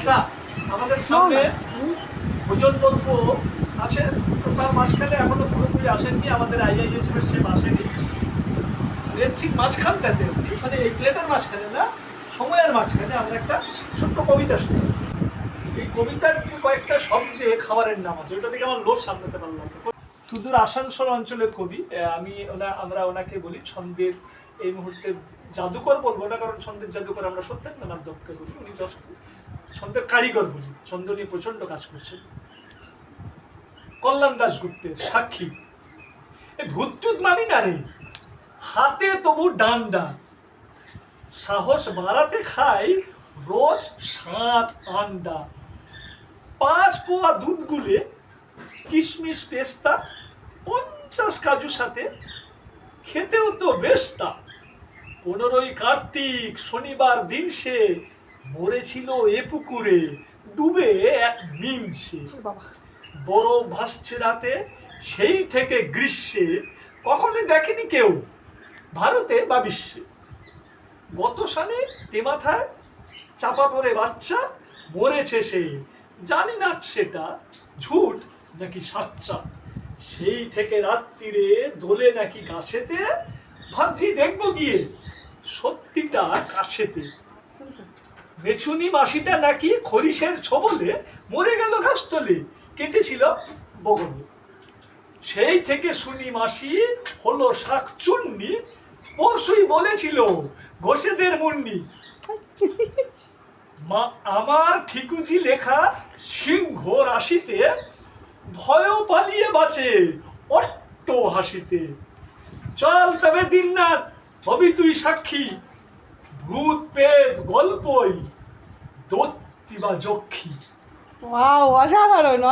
আচ্ছা, আমাদের সামনে ভোজন পর্ব আছে, তো তার মাঝখানে এখনো পুরোপুরি আসেননি আমাদের IISF এর সেম আসেনি। এর ঠিক মাঝখানটাতে মানে এই প্লেটের মাঝখানে না, সময়ের মাঝখানে আমরা একটা ছোট্ট কবিতা শুনি। এই কবিতার যে কয়েকটা শব্দে খাবারের নাম আছে, ওটা থেকে আমার লোভ সামলাতে পারলাম না। সুদূর আসানসোল অঞ্চলের কবি, আমরা ওনাকে বলি ছন্দের এই মুহূর্তে জাদুকর বলবো না, কারণ ছন্দের জাদুকর আমরা সত্যেন্দ্রনাথ দত্তকে বলি, উনি ছন্দের কারিগর বলি, ছন্দ নিয়ে প্রচন্ড কাজ করছেন। কল্যাণ দাশগুপ্তের সাক্ষী। এই ভূতচুত মানি না রে, হাতে তবু ডান্ডা, সাহস বাড়াতে খাই রোজ 7 আন্ডা, 5 পোয়া দুধ গুলে কিশমিশ পেস্তা, 50 কাজু সাথে খেতেও তো বেশ তা। 15ই কার্তিক শনিবার দিন সে মরেছিল এ পুকুরে ডুবে এক নিমিষে। বরফ ভাসছে রাতে সেই থেকে গ্রীষ্মে, কখনো দেখেনি কেউ ভারতে বা বিশ্বে। গত সালে তেমাথায় চাপা পড়ে বাচ্চা মরেছে সে, জানি না সেটা ঝুট নাকি সাচ্চা। সেই থেকে রাত্রিরে দোলে নাকি গাছেতে, ভাবছি দেখবো গিয়ে সত্যিটা কাছেতে। মেছুনি মাসিটা নাকি খরিসের ছোবলে মরে গেল গাছতলে, কেটেছিল বগলে। সেই থেকে শুনি মাসি হলো শাকচুন্নি, পরশুই বলেছিল ঘোষেদের মুন্নি। আমার ঠিকুজি লেখা সিংহ রাশিতে, ভয়ও পালিয়ে বাঁচে অট্ট হাসিতে। চল তবে দিননাথ হবি তুই সাক্ষী, ভূত পেত গল্পই দত্তি বা যক্ষী। ওয়াও, অসাধারণ।